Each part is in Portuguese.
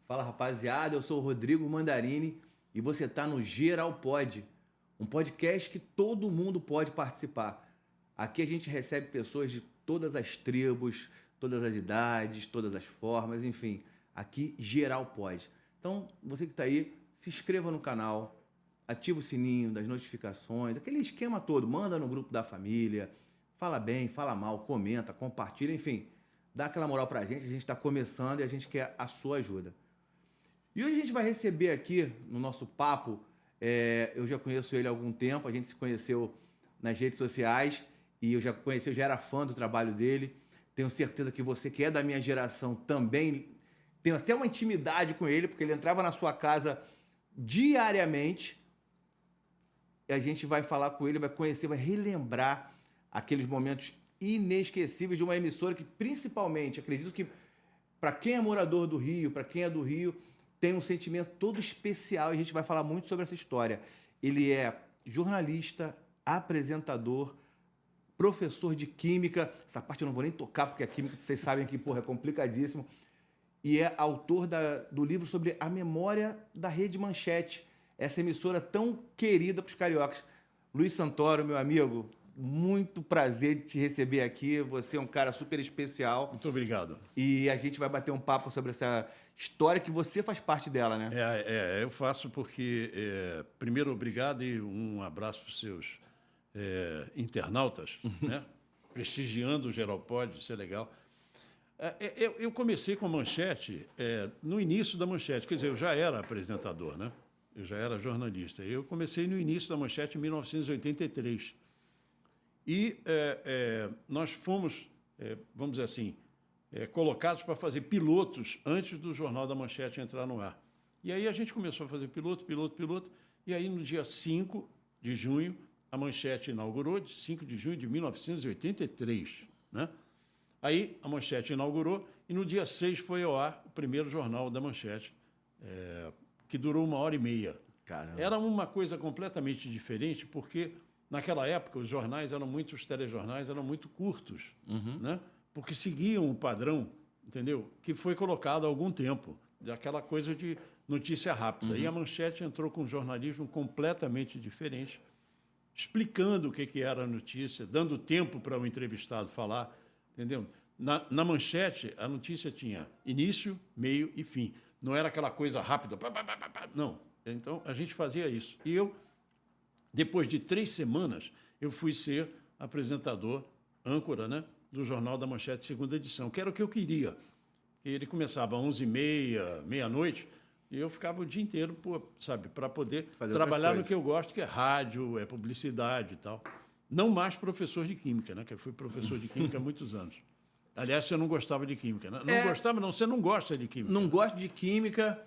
Fala rapaziada, eu sou o Rodrigo Mandarini e você está no Geral Pod, um podcast que todo mundo pode participar. Aqui a gente recebe pessoas de todas as tribos, todas as idades, todas as formas, enfim. Aqui Geral Pod. Então, você que está aí, se inscreva no canal, ativa o sininho das notificações, aquele esquema todo, manda no grupo da família, fala bem, fala mal, comenta, compartilha, enfim. Dá aquela moral pra gente, a gente está começando e a gente quer a sua ajuda. E hoje a gente vai receber aqui no nosso papo, eu já conheço ele há algum tempo, a gente se conheceu nas redes sociais e eu já era fã do trabalho dele. Tenho certeza que você que é da minha geração também tem até uma intimidade com ele, porque ele entrava na sua casa diariamente e a gente vai falar com ele, vai conhecer, vai relembrar aqueles momentos inesquecíveis de uma emissora que principalmente, acredito que para quem é morador do Rio, para quem é do Rio, tem um sentimento todo especial e a gente vai falar muito sobre essa história. Ele é jornalista, apresentador, professor de química. Essa parte eu não vou nem tocar porque a química, vocês sabem que porra, é complicadíssimo. E é autor do livro sobre a memória da Rede Manchete, essa emissora tão querida para os cariocas. Luiz Santoro, meu amigo, muito prazer de te receber aqui. Você é um cara super especial. Muito obrigado. E a gente vai bater um papo sobre essa história que você faz parte dela, né? Eu faço porque, primeiro, obrigado e um abraço para os seus internautas, né? Prestigiando o Geropod, isso é legal. Eu comecei com a Manchete no início da Manchete, quer dizer, eu já era apresentador, né? Eu já era jornalista. Eu comecei no início da Manchete em 1983. E nós fomos, vamos dizer assim, colocados para fazer pilotos antes do Jornal da Manchete entrar no ar. E aí a gente começou a fazer piloto, e aí no dia 5 de junho, a Manchete inaugurou, de 5 de junho de 1983, né? Aí a Manchete inaugurou e no dia 6 foi ao ar o primeiro Jornal da Manchete, que durou 1h30. Caramba. Era uma coisa completamente diferente, porque naquela época os telejornais eram muito curtos, né? Porque seguiam o padrão, entendeu? Que foi colocado há algum tempo, daquela coisa de notícia rápida. E a Manchete entrou com um jornalismo completamente diferente, explicando o que era a notícia, dando tempo para o entrevistado falar, entendeu? Na Manchete, a notícia tinha início, meio e fim. Não era aquela coisa rápida, não. Então, a gente fazia isso. E eu, depois de 3 semanas, eu fui ser apresentador, âncora, né, do Jornal da Manchete, segunda edição, que era o que eu queria. Ele começava às 11h30, meia-noite, e eu ficava o dia inteiro, sabe, para poder trabalhar no que eu gosto, que é rádio, publicidade e tal. Não mais professor de química, né, que eu fui professor de química há muitos anos. Aliás, você não gostava de química, né? Não gostava, não, você não gosta de química. Não gosto de química.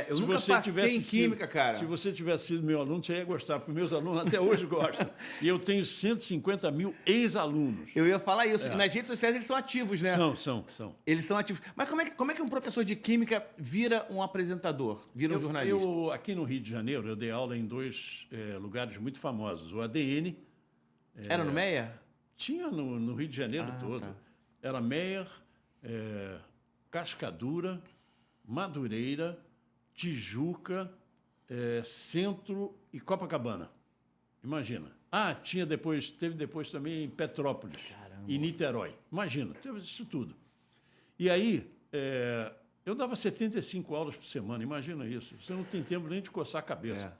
Eu nunca passei em química, cara. Se você tivesse sido meu aluno, você ia gostar, porque meus alunos até hoje gostam. E eu tenho 150 mil ex-alunos. Eu ia falar isso. Nas redes sociais eles são ativos, né? São. Eles são ativos. Mas como é que um professor de química vira um apresentador, vira um jornalista? Aqui no Rio de Janeiro, eu dei aula em 2 lugares muito famosos. O ADN. Era no Meia? Tinha no Rio de Janeiro todo. Tá. Era Meia, Cascadura, Madureira, Tijuca, Centro e Copacabana. Imagina. Teve depois também Petrópolis. Caramba. E Niterói. Imagina, teve isso tudo. E aí, eu dava 75 aulas por semana, imagina isso. Você não tem tempo nem de coçar a cabeça,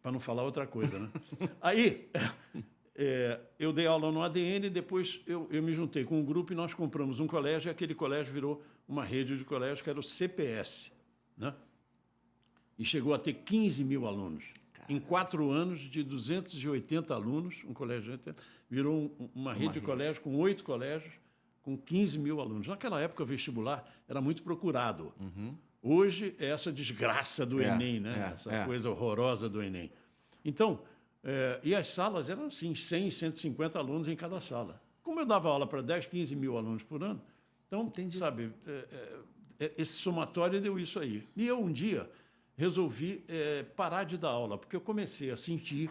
para não falar outra coisa, né? Aí, eu dei aula no ADN, depois eu me juntei com um grupo e nós compramos um colégio, e aquele colégio virou uma rede de colégio que era o CPS, né? E chegou a ter 15 mil alunos. Caramba. Em 4 anos, de 280 alunos, um colégio de 80, virou uma rede de colégio com 8 colégios, com 15 mil alunos. Naquela época, o vestibular era muito procurado. Hoje, é essa desgraça do Enem, né? Essa coisa horrorosa do Enem. Então, e as salas eram assim, 100, 150 alunos em cada sala. Como eu dava aula para 10, 15 mil alunos por ano, então, sabe, esse somatório deu isso aí. E eu, um dia, resolvi parar de dar aula, porque eu comecei a sentir,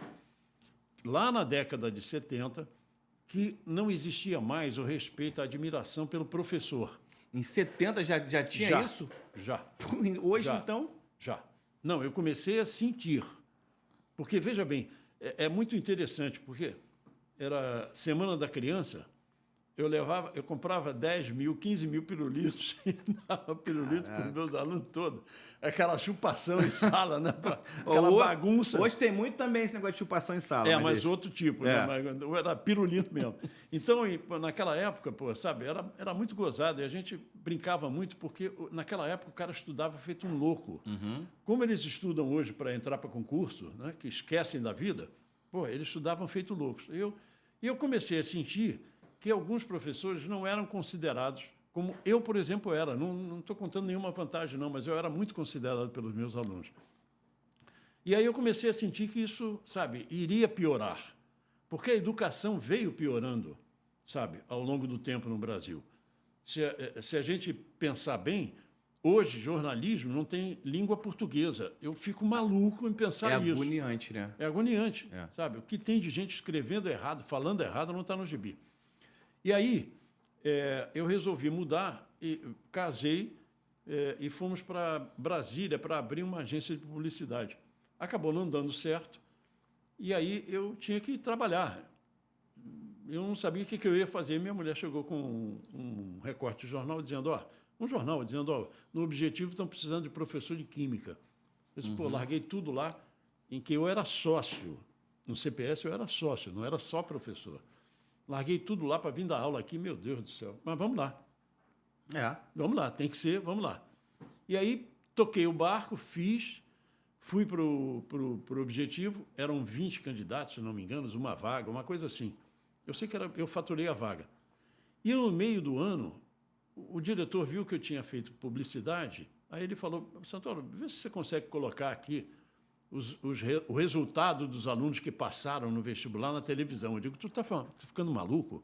lá na década de 70, que não existia mais o respeito, a admiração pelo professor. Em 70 já tinha isso? Já. Hoje, Já. então... Já. Não, eu comecei a sentir. Porque, veja bem, é muito interessante, porque era Semana da Criança, eu comprava 10 mil, 15 mil pirulitos e dava pirulito para os meus alunos todos. Aquela chupação em sala, né? Aquela bagunça. Hoje tem muito também esse negócio de chupação em sala. Mas outro tipo, né? Mas era pirulito mesmo. Então, naquela época, pô, sabe, era muito gozado e a gente brincava muito porque naquela época o cara estudava feito um louco. Uhum. Como eles estudam hoje para entrar para concurso, né, que esquecem da vida, pô, eles estudavam feito loucos. E eu comecei a sentir que alguns professores não eram considerados, como eu, por exemplo, era. Não estou contando nenhuma vantagem, não, mas eu era muito considerado pelos meus alunos. E aí eu comecei a sentir que isso, sabe, iria piorar, porque a educação veio piorando, sabe, ao longo do tempo no Brasil. Se a gente pensar bem, hoje, jornalismo não tem língua portuguesa. Eu fico maluco em pensar isso. É agoniante, né? É agoniante, sabe? O que tem de gente escrevendo errado, falando errado, não está no gibi. E aí, eu resolvi mudar, e casei e fomos para Brasília para abrir uma agência de publicidade. Acabou não dando certo, e aí eu tinha que trabalhar. Eu não sabia o que eu ia fazer. Minha mulher chegou com um recorte de jornal dizendo, no Objetivo estão precisando de professor de química. Eu disse, larguei tudo lá, em que eu era sócio. No CPS eu era sócio, não era só professor. Larguei tudo lá para vir dar aula aqui, meu Deus do céu. Mas vamos lá. Vamos lá, tem que ser, vamos lá. E aí, toquei o barco, fui para o Objetivo, eram 20 candidatos, se não me engano, uma vaga, uma coisa assim. Eu sei que eu faturei a vaga. E no meio do ano, o diretor viu que eu tinha feito publicidade, aí ele falou, Santoro, vê se você consegue colocar aqui o resultado dos alunos que passaram no vestibular na televisão. Eu digo, tu tá ficando maluco?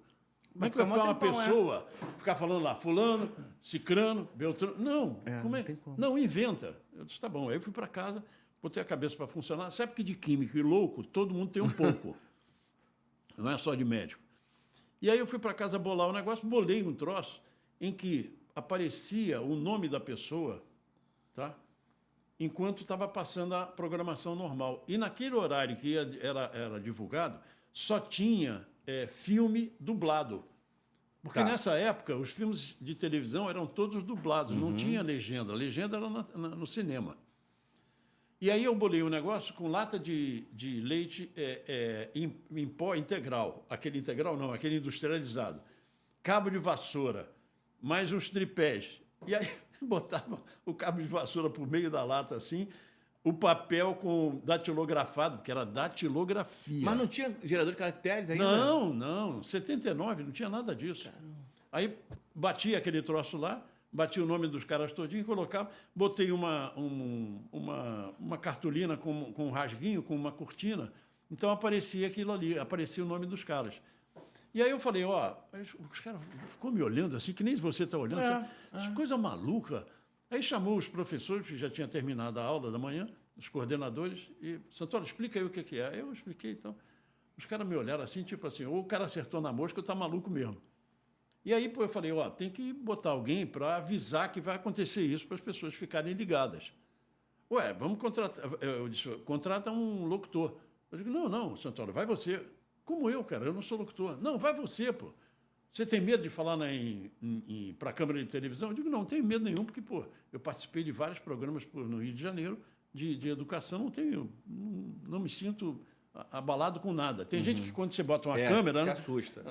Como é que vai ficar uma pessoa ficar falando lá, fulano, cicrano, beltrano? Não, como é? Não, inventa. Eu disse, tá bom. Aí eu fui para casa, botei a cabeça para funcionar. Sabe que de químico e louco, todo mundo tem um pouco. Não é só de médico. E aí eu fui para casa bolar o negócio, bolei um troço em que aparecia o nome da pessoa, tá? Enquanto estava passando a programação normal. E naquele horário que era divulgado, só tinha filme dublado. Porque nessa época, os filmes de televisão eram todos dublados, não tinha legenda. A legenda era no cinema. E aí eu bolei um negócio com lata de leite em pó integral. Aquele integral não, aquele industrializado. Cabo de vassoura, mais uns tripés. E aí botava o cabo de vassoura por meio da lata assim, o papel com datilografado, que era datilografia. Mas não tinha gerador de caracteres ainda? Não. 79 não tinha nada disso. Caramba. Aí bati aquele troço lá, bati o nome dos caras todinho e colocava, botei uma cartolina com um rasguinho, com uma cortina, então aparecia aquilo ali, aparecia o nome dos caras. E aí eu falei, os caras ficou me olhando assim, que nem você está olhando, coisa maluca. Aí chamou os professores, que já tinha terminado a aula da manhã, os coordenadores, e, Santoro, explica aí o que é. Eu expliquei, então. Os caras me olharam assim, tipo assim, ou o cara acertou na mosca ou está maluco mesmo. E aí, eu falei, tem que botar alguém para avisar que vai acontecer isso para as pessoas ficarem ligadas. Vamos contratar. Eu disse, contrata um locutor. Eu digo, não, Santoro, vai você. Como eu, cara, eu não sou locutor. Não, vai você, pô. Você tem medo de falar para a câmera de televisão? Eu digo, não tenho medo nenhum, porque, eu participei de vários programas no Rio de Janeiro de educação, não me sinto abalado com nada. Tem gente que, quando você bota uma câmera... Se assusta.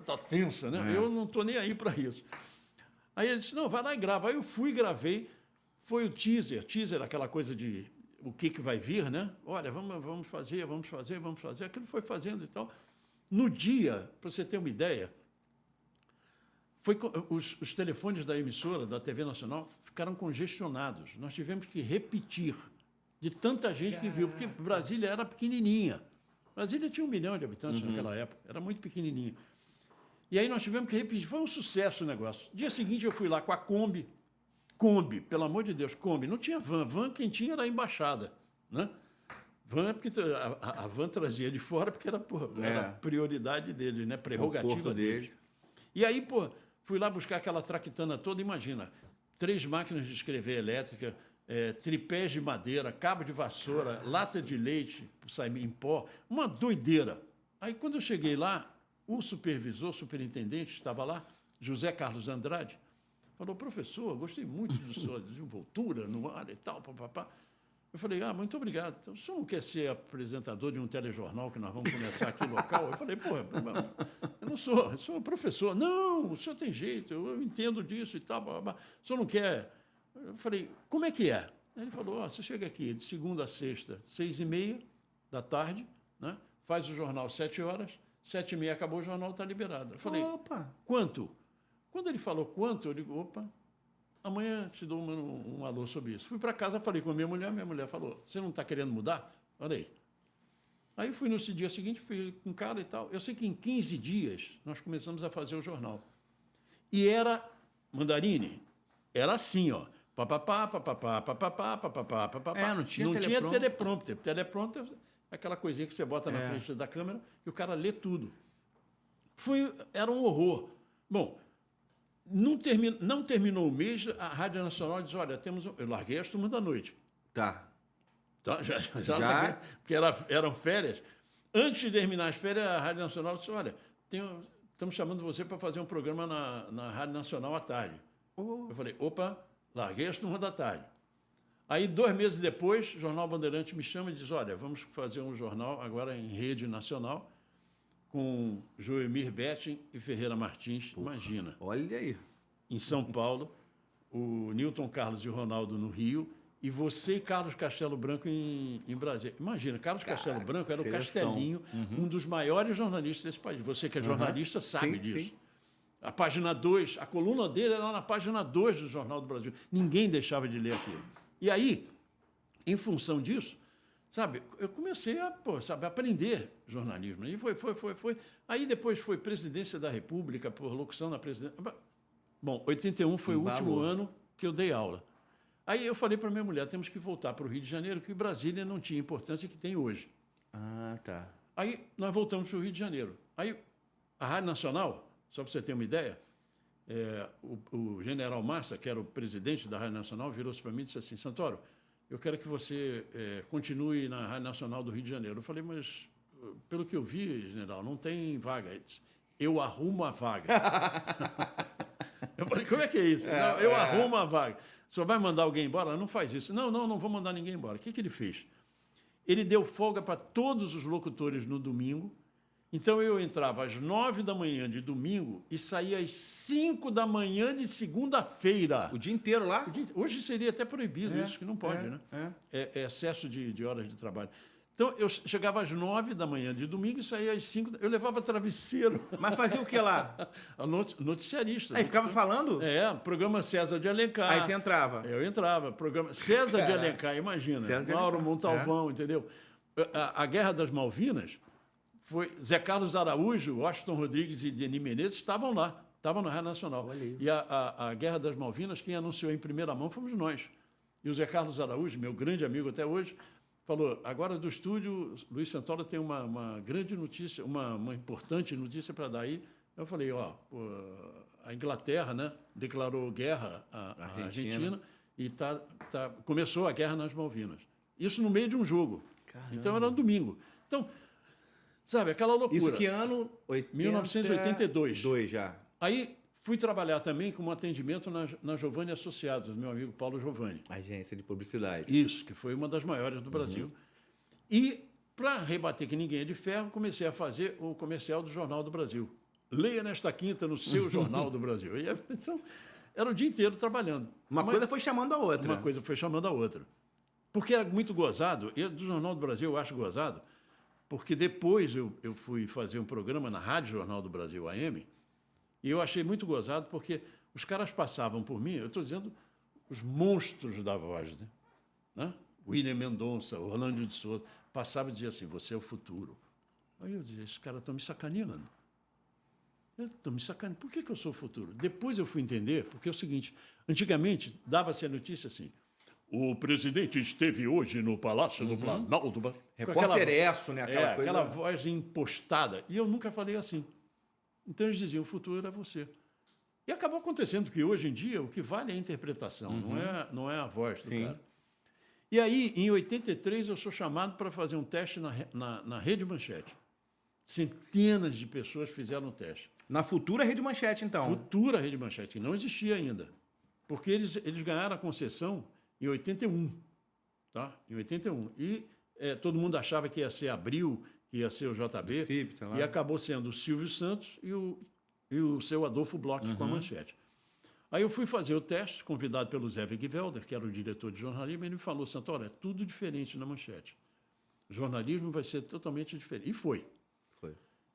Está tensa, né? Eu não estou nem aí para isso. Aí ele disse, não, vai lá e grava. Aí eu fui e gravei. Foi o teaser, aquela coisa de o que vai vir, né? Olha, vamos fazer. Aquilo foi fazendo e tal. No dia, para você ter uma ideia, os telefones da emissora, da TV Nacional, ficaram congestionados. Nós tivemos que repetir de tanta gente que viu, porque Brasília era pequenininha. Brasília tinha 1 milhão de habitantes naquela época, era muito pequenininha. E aí nós tivemos que repetir. Foi um sucesso o negócio. Dia seguinte eu fui lá com a Kombi, pelo amor de Deus, Kombi. Não tinha van. Van quem tinha era a embaixada, né? Van é porque a van trazia de fora porque era a prioridade dele, né? Prerrogativa dele. E aí, Fui lá buscar aquela traquitana toda, imagina, 3 máquinas de escrever elétrica, tripés de madeira, cabo de vassoura, lata de leite, sair em pó, uma doideira. Aí, quando eu cheguei lá, o superintendente, estava lá, José Carlos Andrade, falou, professor, gostei muito da sua desenvoltura no ar e tal, papapá. Eu falei, muito obrigado. Então, o senhor não quer ser apresentador de um telejornal que nós vamos começar aqui local? Eu falei, porra, eu não sou, eu sou professor. Não, o senhor tem jeito, eu entendo disso e tal, papapá. O senhor não quer... Eu falei, como é que é? Ele falou, você chega aqui de segunda a sexta, 6h30 da tarde, né? Faz o jornal 7 horas, 7h30 acabou o jornal, está liberado. Eu falei, opa, quanto? Quando ele falou quanto, eu digo, opa, amanhã te dou um alô sobre isso. Fui para casa, falei com a minha mulher falou, você não está querendo mudar? Olha aí. Aí fui no dia seguinte, fui com cara e tal. Eu sei que em 15 dias nós começamos a fazer o jornal. E era, Mandarine, era assim, ó. Papapá, papapá, papapá, papapá, papapá. Não tinha teleprompter. Teleprompter é aquela coisinha que você bota na frente da câmera e o cara lê tudo. Era um horror. Bom, não terminou o mês, a Rádio Nacional diz, olha, eu larguei as turmas da noite. Tá. Já larguei, porque eram férias. Antes de terminar as férias, a Rádio Nacional disse, olha, estamos chamando você para fazer um programa na Rádio Nacional à tarde. Eu falei, opa, larguei as turmas da tarde. Aí, 2 meses depois, o Jornal Bandeirante me chama e diz, olha, vamos fazer um jornal agora em rede nacional com Joemir Betting e Ferreira Martins, imagina. Olha aí. Em São Paulo, o Newton Carlos e o Ronaldo no Rio, e você e Carlos Castelo Branco em Brasília. Imagina, Carlos Castelo Branco era o Castelinho, um dos maiores jornalistas desse país. Você que é jornalista sabe disso. Sim. A página 2, a coluna dele era na página 2 do Jornal do Brasil. Ninguém deixava de ler aquilo. E aí, em função disso, sabe, eu comecei a aprender jornalismo. E foi. Aí depois foi presidência da República, por locução na presidência. Bom, 81 foi o último ano que eu dei aula. Aí eu falei para minha mulher, temos que voltar para o Rio de Janeiro, que Brasília não tinha a importância que tem hoje. Tá. Aí nós voltamos para o Rio de Janeiro. Aí a Rádio Nacional, só para você ter uma ideia, o general Massa, que era o presidente da Rádio Nacional, virou-se para mim e disse assim, Santoro, eu quero que você continue na Rádio Nacional do Rio de Janeiro. Eu falei, mas pelo que eu vi, general, não tem vaga. Ele disse, eu arrumo a vaga. Eu falei, como é que é isso? Não, eu arrumo a vaga. Só vai mandar alguém embora? Não faz isso. Não vou mandar ninguém embora. O que ele fez? Ele deu folga para todos os locutores no domingo. Então, eu entrava às 9 da manhã de domingo e saía às 5 da manhã de segunda-feira. O dia inteiro lá? Hoje seria até proibido isso, que não pode, né? É excesso de horas de trabalho. Então, eu chegava às 9 da manhã de domingo e saía às 5. Eu levava travesseiro. Mas fazia o que lá? Noticiarista. Aí ficava falando? Programa César de Alencar. Aí você entrava? Eu entrava. Programa César de Alencar, imagina. Mauro Montalvão, entendeu? A Guerra das Malvinas, foi Zé Carlos Araújo, Washington Rodrigues e Denis Menezes estavam lá. Estavam na Rádio Nacional. Olha isso. E a Guerra das Malvinas, quem anunciou em primeira mão fomos nós. E o Zé Carlos Araújo, meu grande amigo até hoje, falou, agora do estúdio, Luiz Santoro tem uma grande notícia, uma importante notícia para dar aí. Eu falei, a Inglaterra, né, declarou guerra à Argentina e começou a guerra nas Malvinas. Isso no meio de um jogo. Caramba. Então era um domingo. Então, sabe, aquela loucura. Isso que ano? 1982. Já. Aí fui trabalhar também como atendimento na Giovanni Associados, meu amigo Paulo Giovanni. Agência de publicidade. Isso, que foi uma das maiores do Brasil. E, para rebater que ninguém é de ferro, comecei a fazer o comercial do Jornal do Brasil. Leia nesta quinta no seu Jornal do Brasil. Então, era o dia inteiro trabalhando. Uma coisa foi chamando a outra. Uma coisa foi chamando a outra. Porque era muito gozado. E do Jornal do Brasil eu acho gozado, porque depois eu fui fazer um programa na Rádio Jornal do Brasil, AM, e eu achei muito gozado porque os caras passavam por mim, eu estou dizendo os monstros da voz, né? William Mendonça, Orlando de Souza, passava e dizia assim, você é o futuro. Aí eu dizia, esses caras estão me sacaneando. Estão me sacaneando. Por que eu sou o futuro? Depois eu fui entender, porque é o seguinte, antigamente dava-se a notícia assim, o presidente esteve hoje no Palácio do Planalto. Repórter né? Aquela voz impostada. E eu nunca falei assim. Então eles diziam, o futuro era você. E acabou acontecendo que hoje em dia o que vale é a interpretação, não é a voz do Sim. cara. E aí, em 83, eu sou chamado para fazer um teste na Rede Manchete. Centenas de pessoas fizeram o teste. Na futura Rede Manchete, então. Futura Rede Manchete, que não existia ainda. Porque eles ganharam a concessão em 81. Tá? Em 81. E todo mundo achava que ia ser Abril, que ia ser o JB. Cip, tá lá. E acabou sendo o Silvio Santos e o seu Adolfo Bloch com a Manchete. Aí eu fui fazer o teste, convidado pelo Zé Wegwelder, que era o diretor de jornalismo, e ele me falou, Santoro, é tudo diferente na Manchete. O jornalismo vai ser totalmente diferente. E foi.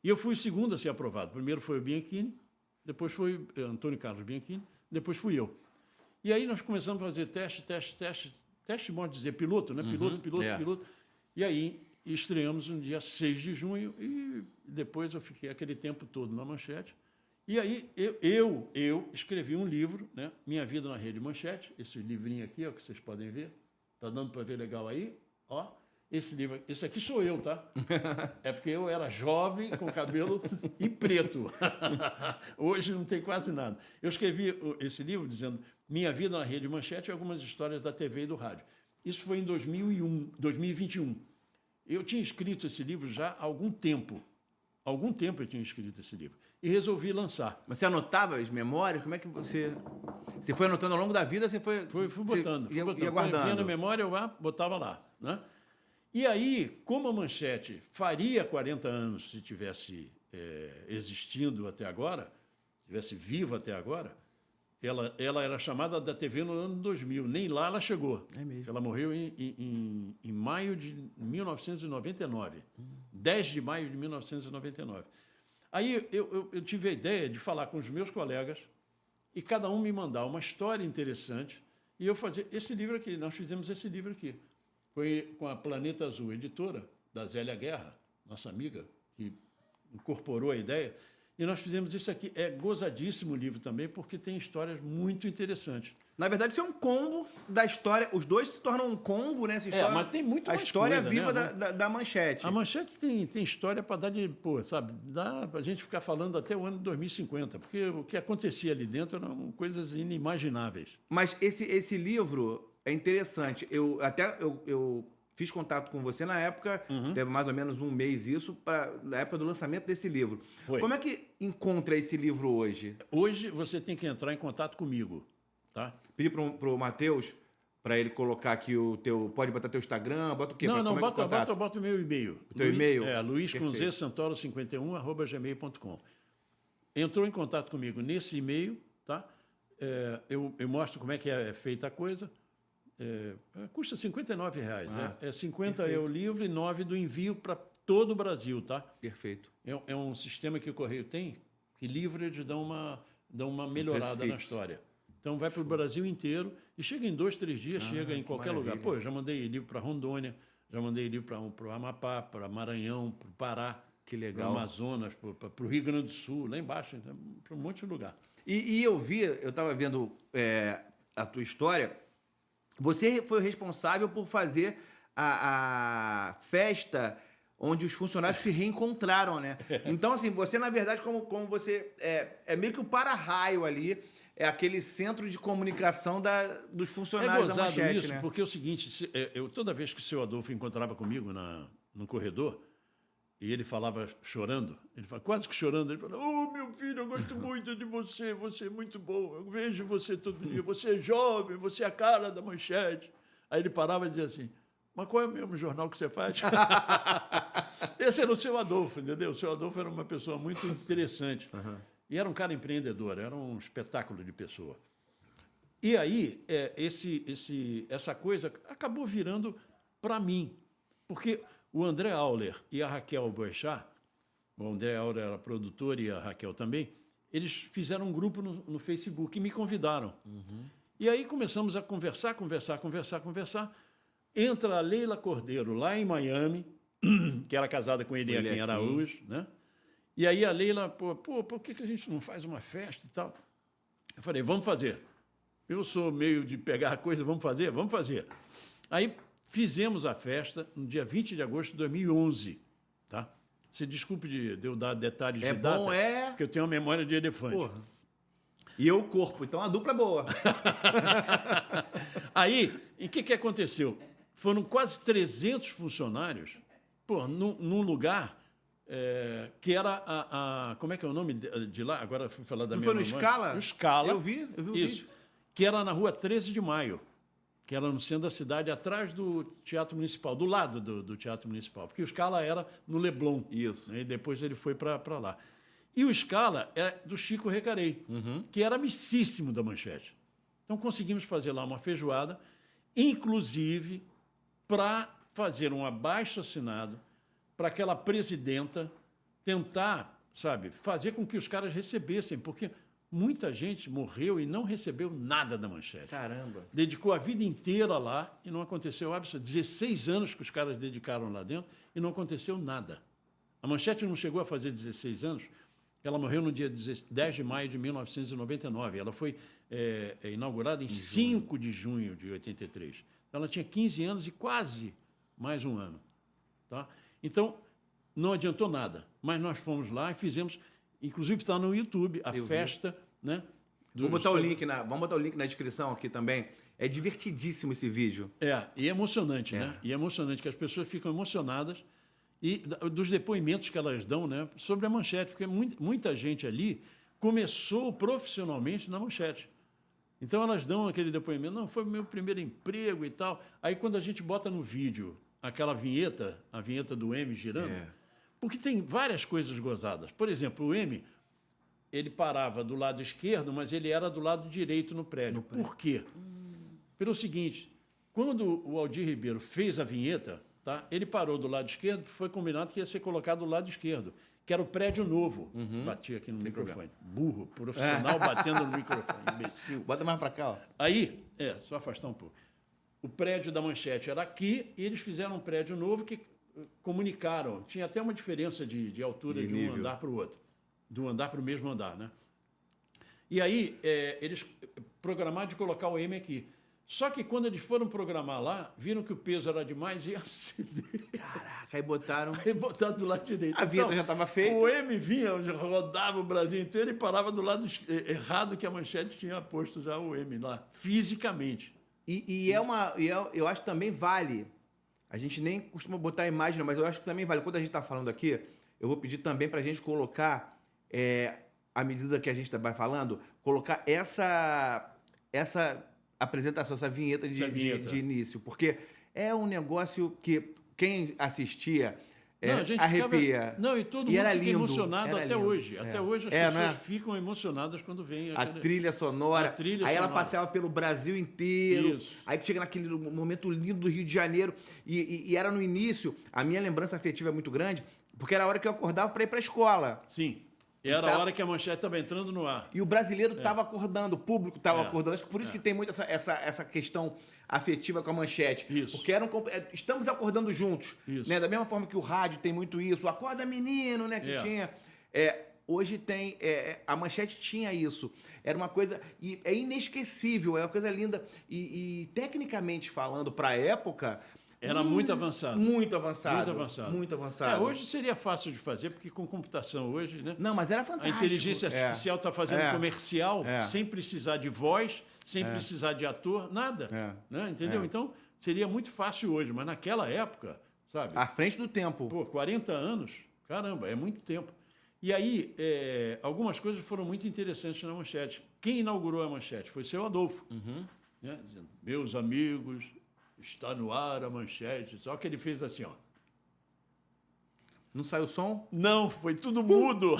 E eu fui o segundo a ser aprovado. Primeiro foi o Bianchini, depois foi Antônio Carlos Bianchini, depois fui eu. E aí nós começamos a fazer teste, modo de dizer, piloto, né? Piloto. E aí estreamos no dia 6 de junho e depois eu fiquei aquele tempo todo na Manchete. E aí eu escrevi um livro, né? Minha Vida na Rede Manchete, esse livrinho aqui, ó, que vocês podem ver. Está dando para ver legal aí? Ó, esse livro, esse aqui sou eu, tá? É porque eu era jovem, com cabelo e preto. Hoje não tem quase nada. Eu escrevi esse livro dizendo Minha Vida na Rede Manchete e algumas histórias da TV e do rádio. Isso foi em 2021. Eu tinha escrito esse livro já há algum tempo. Há algum tempo eu tinha escrito esse livro. E resolvi lançar. Mas você anotava as memórias? Como é que você... Você foi anotando ao longo da vida, você foi... Fui botando. Ia Quando guardando. vinha na memória, eu botava lá. Né? E aí, como a Manchete faria 40 anos se tivesse existindo até agora, tivesse viva até agora, ela era chamada da TV no ano 2000. Nem lá ela chegou. É mesmo. Ela morreu em maio de 1999. 10 de maio de 1999. Aí eu tive a ideia de falar com os meus colegas e cada um me mandar uma história interessante e eu fazer esse livro aqui. Nós fizemos esse livro aqui. Foi com a Planeta Azul Editora, da Zélia Guerra, nossa amiga, que incorporou a ideia. E nós fizemos isso aqui. É gozadíssimo o livro também, porque tem histórias muito interessantes. Na verdade, isso é um combo da história. Os dois se tornam um combo nessa história. Mas tem muito mais a história coisa, viva né? da Manchete. A Manchete tem história para dar de... Pô, sabe? Dá para a gente ficar falando até o ano 2050, porque o que acontecia ali dentro eram coisas inimagináveis. Mas esse livro é interessante. Eu fiz contato com você na época, teve mais ou menos um mês isso, na época do lançamento desse livro. Foi. Como é que encontra esse livro hoje? Hoje você tem que entrar em contato comigo, tá? Pedir pro Matheus para ele colocar aqui o teu... Pode botar teu Instagram, bota o quê? Não, Como é que é o contato? bota o meu e-mail. O teu e-mail? Luiz com Perfeito. Z, santoro51@gmail.com. Entrou em contato comigo nesse e-mail, tá? Eu mostro como é que é feita a coisa. Custa R$59. É 50 perfeito. é o livro e 9 do envio para todo o Brasil, tá? Perfeito. É um sistema que o Correio tem, que livro eles dão uma melhorada na fixo. história. Então vai para o Brasil inteiro e chega em 2, 3 dias, chega em qualquer maravilha. lugar. Pô, eu já mandei livro para Rondônia, já mandei livro para o Amapá, para Maranhão, para o Pará, Que para legal. o Amazonas, para o Rio Grande do Sul, lá embaixo, para um monte de lugar. E eu estava vendo a tua história. Você foi o responsável por fazer a festa onde os funcionários se reencontraram, né? Então, assim, você, na verdade, como você... É meio que o para-raio ali, é aquele centro de comunicação dos funcionários da Manchete, isso, né? porque é o seguinte, toda vez que o seu Adolfo encontrava comigo no corredor, e ele falava chorando, quase que chorando, ele falava, oh, meu filho, eu gosto muito de você é muito bom, eu vejo você todo dia, você é jovem, você é a cara da Manchete. Aí ele parava e dizia assim, mas qual é o mesmo jornal que você faz? Esse era o seu Adolfo, entendeu? O seu Adolfo era uma pessoa muito interessante. E era um cara empreendedor, era um espetáculo de pessoa. E aí, essa coisa acabou virando para mim. Porque o André Auler e a Raquel Boechat, o André Auler era produtor e a Raquel também, eles fizeram um grupo no Facebook e me convidaram. E aí começamos a conversar. Entra a Leila Cordeiro lá em Miami, que era casada com ele aqui em Araújo, né? E aí a Leila, por que a gente não faz uma festa e tal? Eu falei, vamos fazer. Eu sou meio de pegar a coisa, vamos fazer? Vamos fazer. Aí fizemos a festa no dia 20 de agosto de 2011, tá? Você desculpe de eu dar detalhes de data, porque eu tenho uma memória de elefante. Porra. E eu o corpo, então a dupla é boa. Aí, o que aconteceu? Foram quase 300 funcionários, pô, num lugar que era como é que é o nome de lá? Agora fui falar da Não minha foi no mamãe. Scala? No Scala. Eu vi o Isso. vídeo. Que era na rua 13 de Maio, que era no centro da cidade, atrás do Teatro Municipal, do lado do Teatro Municipal, porque o Scala era no Leblon. Isso. Né, e depois ele foi para lá. E o Scala é do Chico Recarei, que era amicíssimo da Manchete. Então conseguimos fazer lá uma feijoada, inclusive para fazer um abaixo-assinado para aquela presidenta tentar, sabe, fazer com que os caras recebessem, porque muita gente morreu e não recebeu nada da Manchete. Caramba. Dedicou a vida inteira lá e não aconteceu absolutamente. 16 anos que os caras dedicaram lá dentro e não aconteceu nada. A Manchete não chegou a fazer 16 anos. Ela morreu no dia 10 de maio de 1999. Ela foi inaugurada em 5 de junho de 83. Ela tinha 15 anos e quase mais um ano. Tá? Então, não adiantou nada. Mas nós fomos lá e fizemos... Inclusive está no YouTube, a festa, né? Vamos botar o link na descrição aqui também. É divertidíssimo esse vídeo. E é emocionante, né? E é emocionante que as pessoas ficam emocionadas e dos depoimentos que elas dão, né, sobre a Manchete, porque muita gente ali começou profissionalmente na Manchete. Então elas dão aquele depoimento, não, foi o meu primeiro emprego e tal. Aí quando a gente bota no vídeo aquela vinheta, a vinheta do M girando, porque tem várias coisas gozadas. Por exemplo, o M, ele parava do lado esquerdo, mas ele era do lado direito no prédio. Por quê? Pelo seguinte, quando o Aldir Ribeiro fez a vinheta, tá, ele parou do lado esquerdo, foi combinado que ia ser colocado do lado esquerdo, que era o prédio novo. Bati aqui no microfone. Burro, profissional batendo no microfone, imbecil. Bota mais para cá, ó. Aí, só afastar um pouco. O prédio da Manchete era aqui e eles fizeram um prédio novo que comunicaram. Tinha até uma diferença de altura de um andar para o outro. Do andar para o mesmo andar, né? E aí, eles programaram de colocar o M aqui. Só que quando eles foram programar lá, viram que o peso era demais e ia acender. Caraca, aí botaram... Aí botaram do lado direito. A vinheta já estava feita. O M vinha, rodava o Brasil inteiro e parava do lado errado que a Manchete tinha posto já o M lá, fisicamente. Eu acho que também vale... A gente nem costuma botar a imagem, não, mas eu acho que também vale. Quando a gente está falando aqui, eu vou pedir também para a gente colocar, à medida que a gente vai falando, colocar essa apresentação, essa vinheta de início. Porque é um negócio que quem assistia arrepia. E todo mundo fica emocionado até hoje. Até hoje as pessoas ficam emocionadas quando veem a trilha sonora. Aí ela passeava pelo Brasil inteiro. Isso. Aí chega naquele momento lindo do Rio de Janeiro. E era no início, a minha lembrança afetiva é muito grande, porque era a hora que eu acordava para ir para a escola. Sim. Era a hora que a Manchete estava entrando no ar. E o brasileiro estava acordando, o público estava acordando. Acho que por isso que tem muito essa questão afetiva com a Manchete. Isso. Porque estamos acordando juntos. Isso. Né? Da mesma forma que o rádio tem muito isso. Acorda, menino, né? Que tinha. Hoje tem... a Manchete tinha isso. Era uma coisa... E é inesquecível, é uma coisa linda. E tecnicamente falando, para a época... Era muito avançado. Muito avançado. Muito avançado. Muito avançado. Hoje seria fácil de fazer, porque com computação hoje, né? Não, mas era fantástico. A inteligência artificial está fazendo comercial sem precisar de voz, sem precisar de ator, nada. Né? Entendeu? Então, seria muito fácil hoje, mas naquela época, sabe? À frente do tempo. Pô, 40 anos, caramba, é muito tempo. E aí, algumas coisas foram muito interessantes na Manchete. Quem inaugurou a Manchete foi o seu Adolfo. Né? Dizendo, meus amigos... Está no ar a Manchete. Só que ele fez assim, ó. Não saiu som? Não, foi tudo mudo.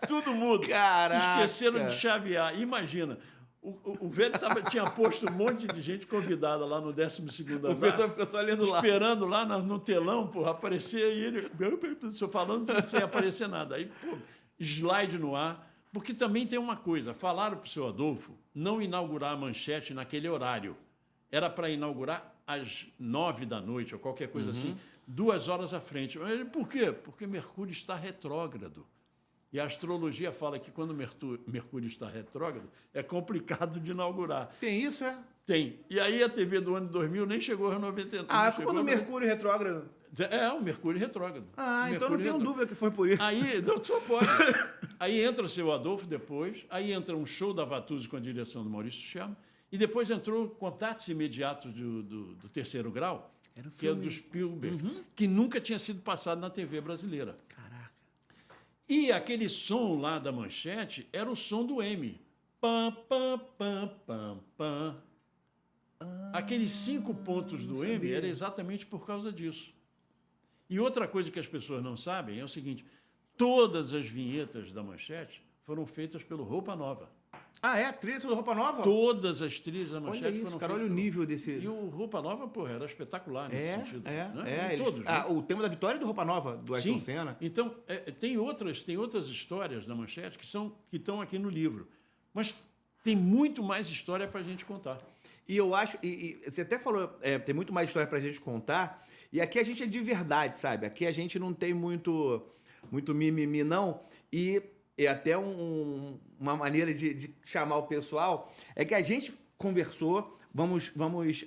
Tudo mudo. Caraca. Esqueceram de chavear. Imagina, o velho tinha posto um monte de gente convidada lá no 12º andar. O pessoal ficou só olhando lá. Esperando lá no telão, porra, aparecer e ele... Só falando sem aparecer nada. Aí, pô, slide no ar. Porque também tem uma coisa. Falaram para o seu Adolfo não inaugurar a Manchete naquele horário. Era para inaugurar às 9 da noite, ou qualquer coisa assim, 2 horas à frente. Mas por quê? Porque Mercúrio está retrógrado. E a astrologia fala que quando Mercúrio está retrógrado, é complicado de inaugurar. Tem isso, Tem. E aí a TV do ano 2000 nem chegou aos 99. Ah, quando o Mercúrio retrógrado. O Mercúrio retrógrado. Ah, então não tenho dúvida que foi por isso. Aí, não, só pode. Aí entra o Seu Adolfo depois, aí entra um show da Vatuzzi com a direção do Maurício Scherman, e depois entrou Contatos Imediatos do Terceiro Grau, Era um que é filme. do Spielberg, que nunca tinha sido passado na TV brasileira. Caraca. E aquele som lá da Manchete era o som do M. Pam, pam, pam, pam, pam. Aqueles 5 pontos do M sabia. era exatamente por causa disso. E outra coisa que as pessoas não sabem é o seguinte: todas as vinhetas da Manchete foram feitas pelo Roupa Nova. Ah, é? A trilha do Roupa Nova? Todas as trilhas da Manchete Olha isso, foram cara, feitas olha o pelo- nível desse... E o Roupa Nova, porra, era espetacular nesse sentido. né? Em eles- todos, né? o tema da vitória é do Roupa Nova, do Ayrton Sim. Senna. Então, tem outras histórias da Manchete que estão aqui no livro. Mas tem muito mais história para a gente contar. E eu acho, e você até falou, tem muito mais história pra gente contar, e aqui a gente é de verdade, sabe? Aqui a gente não tem muito mimimi, não, e até uma maneira de chamar o pessoal é que a gente conversou,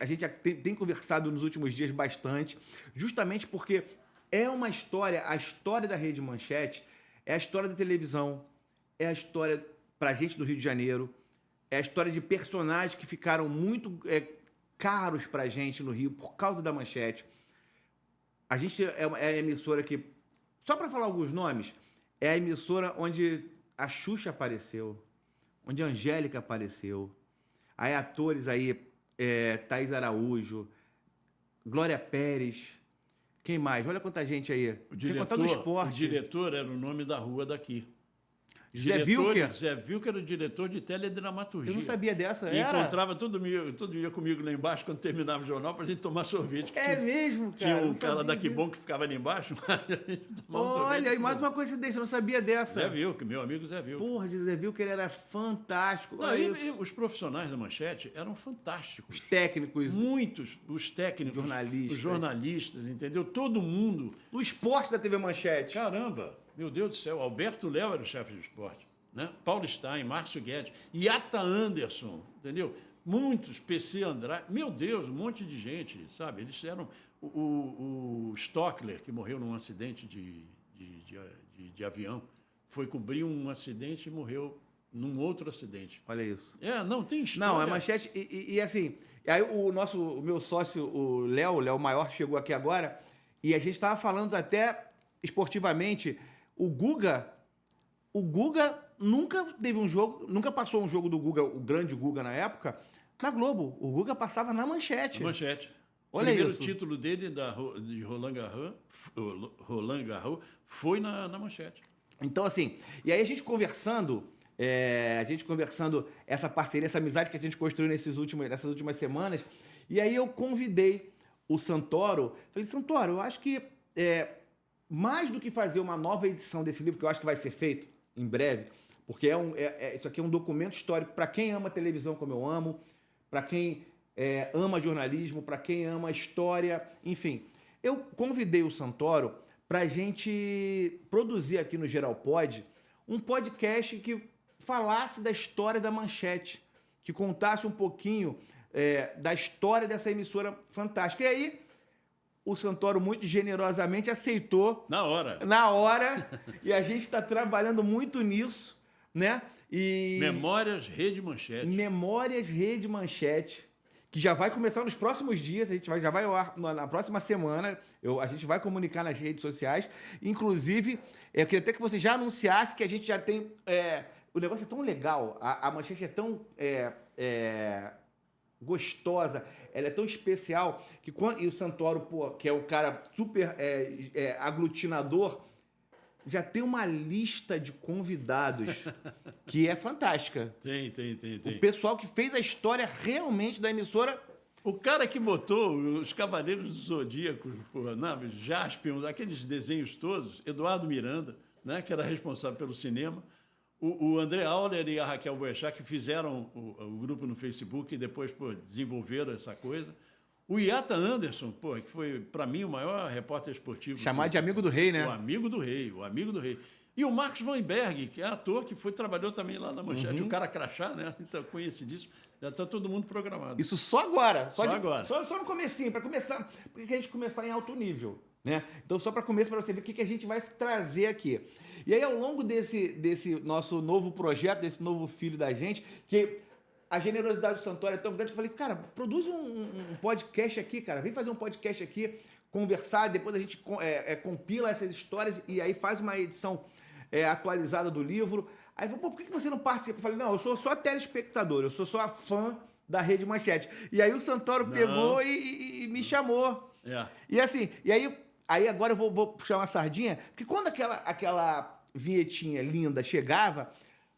a gente tem conversado nos últimos dias bastante, justamente porque é uma história, a história da Rede Manchete é a história da televisão, é a história pra gente do Rio de Janeiro, é a história de personagens que ficaram muito caros pra gente no Rio por causa da Manchete. A gente é a emissora que, só para falar alguns nomes, é a emissora onde a Xuxa apareceu, onde a Angélica apareceu. Aí atores aí, Thaís Araújo, Glória Pérez, quem mais? Olha quanta gente aí. Sem contar do O esporte. diretor era o nome da rua daqui. Zé Vilker? Zé Vilker era o diretor de teledramaturgia. Eu não sabia dessa, E era? encontrava todo dia comigo lá embaixo, quando terminava o jornal, para a gente tomar sorvete. É mesmo, cara. Tinha não um cara sabia daqui disso. bom que ficava ali embaixo, mas a gente tomava um sorvete. Olha, e mais uma coincidência, eu não sabia dessa. Zé Vilker, meu amigo Zé Vilker. Porra, Zé Vilker era fantástico. Não, Olha e isso. os profissionais da Manchete eram fantásticos. Os técnicos, Muitos, os técnicos, Jornalistas. os jornalistas, entendeu? Todo mundo. o esporte da TV Manchete. Caramba, meu Deus do céu, Alberto Léo era o chefe de esporte, né? Paulo Stein, Márcio Guedes, Yata Anderson, entendeu? Muitos, PC Andrade, meu Deus, um monte de gente, sabe? Eles eram o Stockler, que morreu num acidente de avião, foi cobrir um acidente e morreu num outro acidente. Olha isso. Não, tem história. Não, a Manchete, e assim, aí o meu sócio, o Léo Maior, chegou aqui agora, e a gente estava falando até esportivamente, o Guga nunca teve um jogo, nunca passou um jogo do Guga, o grande Guga na época, na Globo. O Guga passava na Manchete. Manchete. Olha o primeiro isso. título dele de Roland Garros foi na Manchete. Então, assim, e aí a gente conversando, essa parceria, essa amizade que a gente construiu nessas últimas semanas, e aí eu convidei o Santoro, falei, Santoro, eu acho que mais do que fazer uma nova edição desse livro, que eu acho que vai ser feito em breve, porque isso aqui é um documento histórico para quem ama televisão como eu amo, para quem ama jornalismo, para quem ama história, enfim. Eu convidei o Santoro para a gente produzir aqui no Geral Pod um podcast que falasse da história da Manchete, que contasse um pouquinho da história dessa emissora fantástica. E aí, o Santoro muito generosamente aceitou Na hora. e a gente está trabalhando muito nisso, né? E Memórias Rede Manchete. Memórias Rede Manchete, que já vai começar nos próximos dias, já vai ao ar na próxima semana, a gente vai comunicar nas redes sociais. Inclusive, eu queria até que você já anunciasse que a gente já tem... o negócio é tão legal, a Manchete é tão gostosa, ela é tão especial, e o Santoro, pô, que é um cara super aglutinador, já tem uma lista de convidados que é fantástica. Tem. O pessoal que fez a história realmente da emissora. O cara que botou os Cavaleiros do Zodíaco, Jaspion, aqueles desenhos todos, Eduardo Miranda, né, que era responsável pelo cinema, o André Auler e a Raquel Boechat, que fizeram o grupo no Facebook e depois desenvolveram essa coisa. O Yata Anderson, que foi, para mim, o maior repórter esportivo. Chamado de amigo do rei, né? O amigo do rei. E o Marcos Weinberg, que é ator, que trabalhou também lá na Manchete, o cara crachá, né? Então, conhecidíssimo. Já está todo mundo programado. Isso só agora. Só agora. Só no comecinho, para começar, porque a gente começar em alto nível. né? Então, só para começo, para você ver o que a gente vai trazer aqui. E aí, ao longo desse nosso novo projeto, desse novo filho da gente, que a generosidade do Santoro é tão grande, que eu falei, cara, produz um podcast aqui, cara, vem fazer um podcast aqui, conversar, depois a gente compila essas histórias e aí faz uma edição atualizada do livro. Aí falou, pô, por que você não participa? Eu falei, não, eu sou só telespectador, eu sou só fã da Rede Manchete. E aí o Santoro pegou e me chamou. E assim, aí agora eu vou puxar uma sardinha, porque quando aquela vinhetinha linda chegava,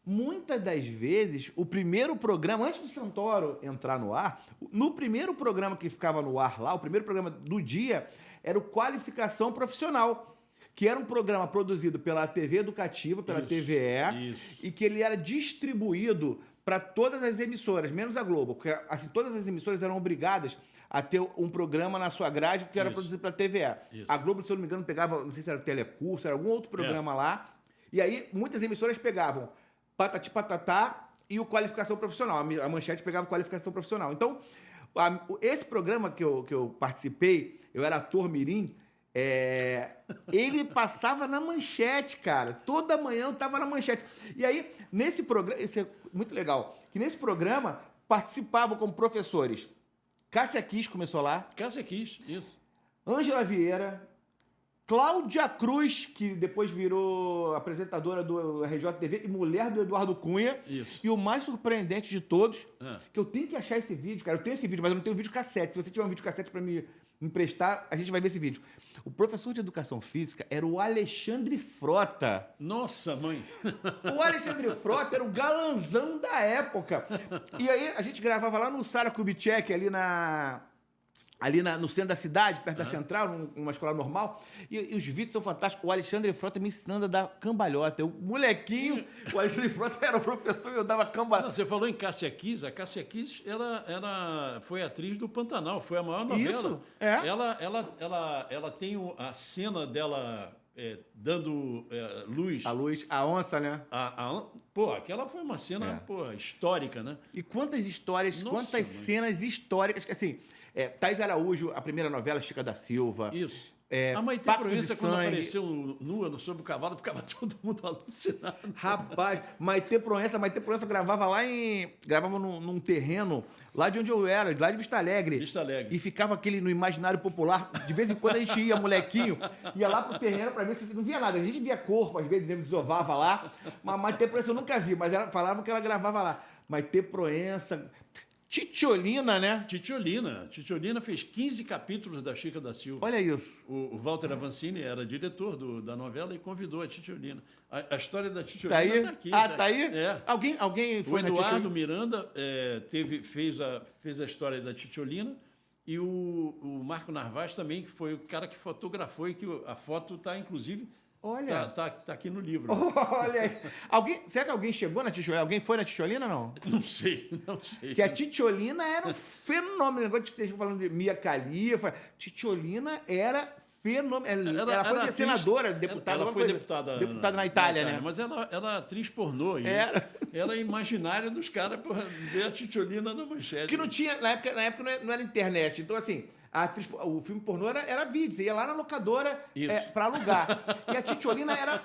muitas das vezes, o primeiro programa, antes do Santoro entrar no ar, no primeiro programa que ficava no ar lá, o primeiro programa do dia, era o Qualificação Profissional, que era um programa produzido pela TV Educativa, pela TVE, e que ele era distribuído para todas as emissoras, menos a Globo, porque assim, todas as emissoras eram obrigadas a ter um programa na sua grade que era produzido pela TVE. A Globo, se eu não me engano, pegava, não sei se era o Telecurso, era algum outro programa lá, e aí muitas emissoras pegavam Patati Patatá e o Qualificação Profissional. A Manchete pegava Qualificação Profissional. Então, esse programa que eu participei, eu era ator mirim, ele passava na Manchete, cara. Toda manhã eu tava na Manchete. E aí, nesse programa, isso é muito legal, que nesse programa participavam como professores Cássia Kiss, começou lá. Cássia Kiss, isso. Ângela Vieira, Cláudia Cruz, que depois virou apresentadora do RJTV e mulher do Eduardo Cunha. Isso. E o mais surpreendente de todos, que eu tenho que achar esse vídeo, cara. Eu tenho esse vídeo, mas eu não tenho vídeo cassete. Se você tiver um vídeo cassete para me emprestar, a gente vai ver esse vídeo. O professor de educação física era o Alexandre Frota. Nossa, mãe! O Alexandre Frota era o galanzão da época. E aí a gente gravava lá no Sara Kubitschek, no centro da cidade, perto da Central, numa escola normal. E os vídeos são fantásticos. O Alexandre Frota me ensinando a dar cambalhota. O molequinho, o Alexandre Frota era o professor e eu dava cambalhota. Não, você falou em Cássia Kiss. A Cássia Kiss foi atriz do Pantanal, foi a maior novela. Isso, Ela tem a cena dela dando luz. A luz, a onça, né? Pô, aquela foi uma cena histórica, né? E quantas histórias, quantas cenas históricas, que assim... Thais Araújo, a primeira novela, Chica da Silva. Isso. A Maitê Proença, quando apareceu nua sobre o cavalo, ficava todo mundo alucinado. Rapaz, Maitê Proença gravava gravava num terreno lá de onde eu era, lá de Vista Alegre. Vista Alegre. E ficava aquele no imaginário popular. De vez em quando a gente ia, molequinho, ia lá pro terreno pra ver se não via nada. A gente via corpo, às vezes ele desovava lá. Mas Maitê Proença eu nunca vi, mas falavam que ela gravava lá. Maitê Proença. Titiolina, né? Titiolina fez 15 capítulos da Chica da Silva. Olha isso. O Walter Avancini era diretor da novela e convidou a Titiolina. A história da Titiolina tá aí? Tá aqui. Tá aí? Alguém foi o Eduardo Miranda fez a história da Titiolina e o Marco Narvaz também, que foi o cara que fotografou e que a foto está, inclusive... Olha. Tá aqui no livro. Olha aí. Será que alguém chegou na Titiolina? Alguém foi na Titiolina, não? Não sei. Que a Titiolina era um fenômeno. O negócio que vocês estão falando de Mia Khalifa. Titiolina era fenômeno. Ela foi senadora, deputada. Ela foi deputada na Itália, né? Mas ela é atriz pornô. Ela é imaginária dos caras por ver a Titiolina na Manchete. Que não tinha, na época não era internet. Então, assim... o filme pornô era vídeo, você ia lá na locadora para alugar. E a Titiolina era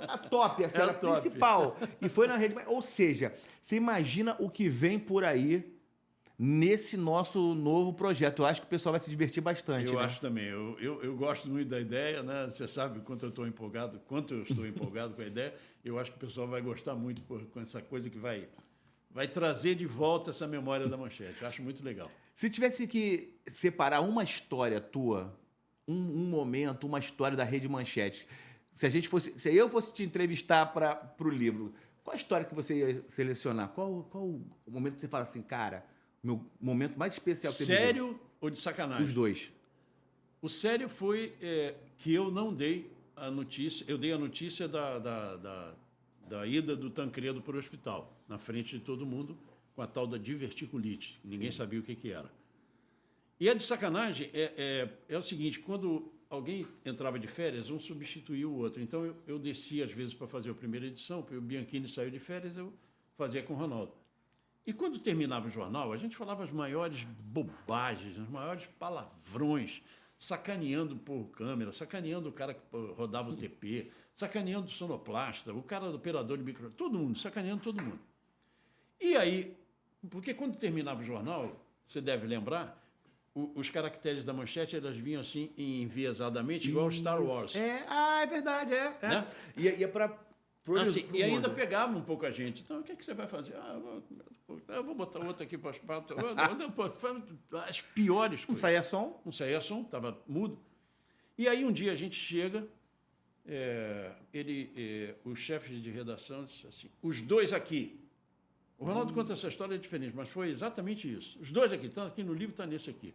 a top, era a principal. E foi na rede. Ou seja, você imagina o que vem por aí nesse nosso novo projeto. Eu acho que o pessoal vai se divertir bastante. Eu acho também. Eu gosto muito da ideia, né? Você sabe quanto eu estou empolgado com a ideia. Eu acho que o pessoal vai gostar muito com essa coisa que vai trazer de volta essa memória da Manchete. Eu acho muito legal. Se tivesse que separar uma história tua, um momento, uma história da Rede Manchete, se eu fosse te entrevistar para o livro, qual a história que você ia selecionar? Qual o momento que você fala assim, cara, meu momento mais especial? Sério ou de sacanagem? Os dois. O sério foi que eu não dei a notícia, eu dei a notícia da ida do Tancredo para o hospital, na frente de todo mundo, com a tal da diverticulite. Ninguém sabia o que era. E a de sacanagem é o seguinte, quando alguém entrava de férias, um substituía o outro. Então, eu descia, às vezes, para fazer a primeira edição, porque o Bianchini saiu de férias, eu fazia com o Ronaldo. E quando terminava o jornal, a gente falava as maiores bobagens, os maiores palavrões, sacaneando por câmera, sacaneando o cara que rodava o TP, sacaneando o sonoplasta, o cara do operador de microfone, todo mundo, sacaneando todo mundo. E aí, porque quando terminava o jornal, você deve lembrar, os caracteres da manchete, elas vinham assim, enviesadamente, igual Star Wars. É verdade, Né? E é para... Assim, e ainda pegava um pouco a gente. Então, o que, é que você vai fazer? Eu vou botar outro aqui para as piores Não coisas. saía som? Não saía som, estava mudo. E aí, um dia, a gente chega, o chefe de redação disse assim, os dois aqui. O Ronaldo conta essa história diferente, mas foi exatamente isso. Os dois aqui, estão aqui no livro, está nesse aqui.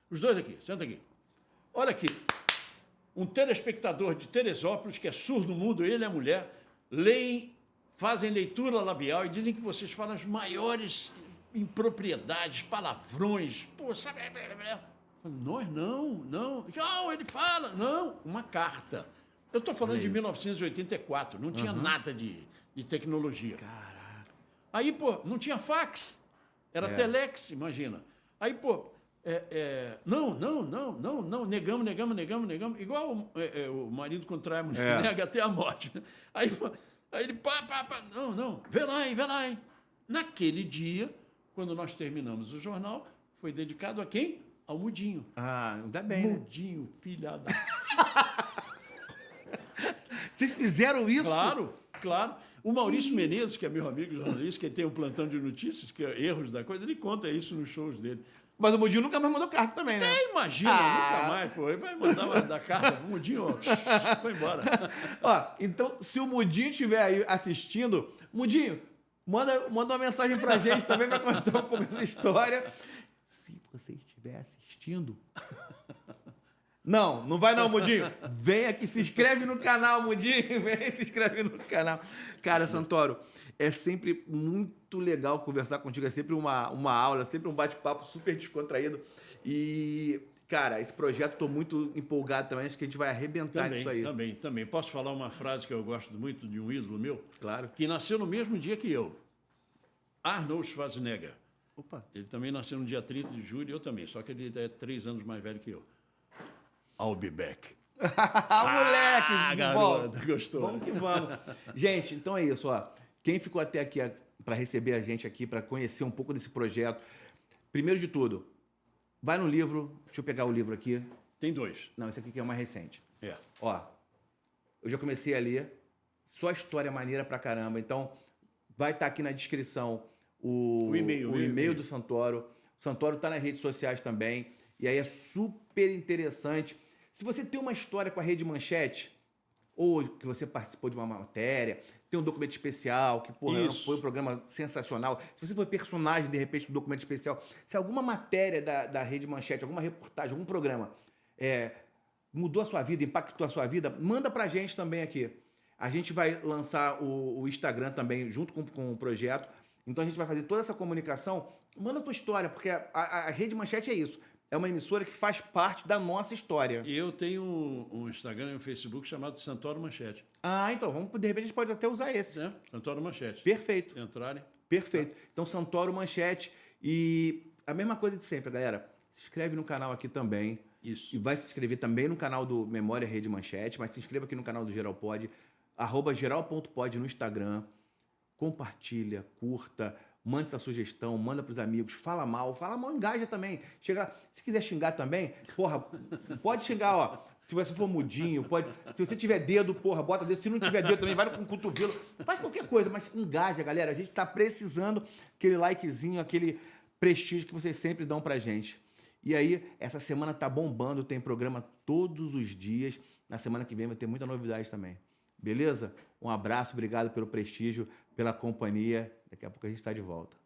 Os dois aqui, senta aqui. Olha aqui, um telespectador de Teresópolis, que é surdo-mudo, ele e a mulher, leem, fazem leitura labial e dizem que vocês falam as maiores impropriedades, palavrões. Pô, sabe? Nós não. Não, ele fala. Não, uma carta. Eu estou falando de 1984, não tinha nada de tecnologia. Caraca. Aí, pô, não tinha fax. Era telex, imagina. Aí, pô, não, negamos. Igual o marido contra a mulher, nega até a morte. Aí ele, não, vê lá, hein. Naquele dia, quando nós terminamos o jornal, foi dedicado a quem? Ao Mudinho. Ah, ainda bem, Mudinho, filha da... Vocês fizeram isso? Claro. O Maurício Menezes, que é meu amigo jornalista, que tem um plantão de notícias, que é erros da coisa, ele conta isso nos shows dele. Mas o Mudinho nunca mais mandou carta também, né? Imagina, nunca mais, pô. Ele vai mandar carta, Mudinho, vai embora. Ó, então, se o Mudinho estiver aí assistindo, Mudinho, manda uma mensagem pra gente também pra contar um pouco essa história. Se você estiver assistindo... Não vai não, Mudinho. Vem aqui, se inscreve no canal, Mudinho. Vem, se inscreve no canal. Cara, Santoro, é sempre muito legal conversar contigo. É sempre uma aula, sempre um bate-papo super descontraído. E, cara, esse projeto, estou muito empolgado também. Acho que a gente vai arrebentar nisso aí. Também. Posso falar uma frase que eu gosto muito de um ídolo meu? Claro. Que nasceu no mesmo dia que eu. Arnold Schwarzenegger. Opa. Ele também nasceu no dia 30 de julho, eu também. Só que ele é 3 anos mais velho que eu. I'll be back. Moleque, garoto, gostou. Vamos que vamos. Gente, então é isso, ó. Quem ficou até aqui para receber a gente aqui, para conhecer um pouco desse projeto, primeiro de tudo, vai no livro, deixa eu pegar o livro aqui. Tem 2. Não, esse aqui que é o mais recente. É. Ó, eu já comecei a ler, só história maneira pra caramba, então vai estar aqui na descrição o e-mail do Santoro. O Santoro tá nas redes sociais também, e aí é super interessante. Se você tem uma história com a Rede Manchete, ou que você participou de uma matéria, tem um documento especial, que, porra, foi um programa sensacional. Se você foi personagem, de repente, do documento especial, se alguma matéria da Rede Manchete, alguma reportagem, algum programa mudou a sua vida, impactou a sua vida, manda pra gente também aqui. A gente vai lançar o Instagram também, junto com o projeto. Então, a gente vai fazer toda essa comunicação. Manda a tua história, porque a Rede Manchete é isso. É uma emissora que faz parte da nossa história. E eu tenho um Instagram e um Facebook chamado Santoro Manchete. Ah, então, de repente a gente pode até usar esse. Santoro Manchete. Perfeito. Entrarem. Perfeito. Então, Santoro Manchete. E a mesma coisa de sempre, galera. Se inscreve no canal aqui também. Isso. E vai se inscrever também no canal do Memória Rede Manchete, mas se inscreva aqui no canal do Geralpod, @geral.pod no Instagram. Compartilha, curta, mande sua sugestão, manda pros amigos, fala mal, engaja também. Chega lá, se quiser xingar também, porra, pode xingar, ó. Se você for mudinho, pode. Se você tiver dedo, porra, bota dedo. Se não tiver dedo também, vai com o cotovelo. Faz qualquer coisa, mas engaja, galera. A gente tá precisando aquele likezinho, aquele prestígio que vocês sempre dão pra gente. E aí, essa semana tá bombando, tem programa todos os dias. Na semana que vem vai ter muita novidade também. Beleza? Um abraço, obrigado pelo prestígio, pela companhia. Daqui a pouco a gente está de volta.